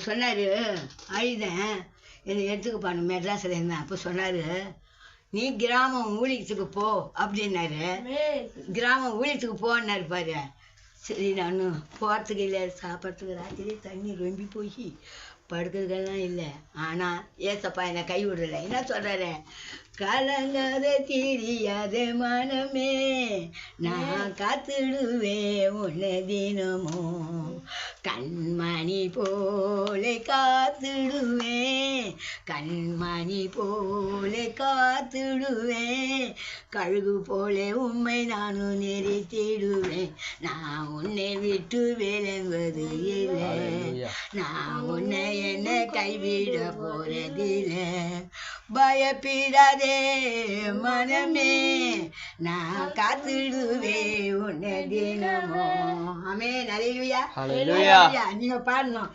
சொன்னார், அழுதேன், என்னை எடுத்துக்கப்பான்னு மெட்ராஸில் இருந்தேன். அப்போ சொன்னார், நீ கிராமம் ஊழியத்துக்கு போ அப்படின்னாரு. கிராமம் ஊழியத்துக்கு போன்னாரு பாரு. சரி, நான் போகிறதுக்கு இல்லை, சாப்பிட்றதுக்கு ராத்திரி தண்ணி ரொம்பி போய் படுக்கிறதுக்கெல்லாம் இல்லை. ஆனால் ஏசப்பா என்னை கை விடலை. என்ன சொல்கிறாரு? கலங்காத தெரியாத மனமே, நான் காத்துடுவேன் உன்னை தினமும், கண்மணி போல காத்துடுவேன், கண்மணி போல காத்துடுவேன், கழுகு போல உம்மை நானும் நெறித்திடுவேன், நான் உன்னை விட்டு விளங்குவது இல்லை, நான் உன்னை என்ன கைவிட போறதில்லை, பயப்படாதே மனமே, நான் காத்துடுவேன் உன்னை தினமும். ஆமென். அல்லேலூயா. நீங்க பாடணும்.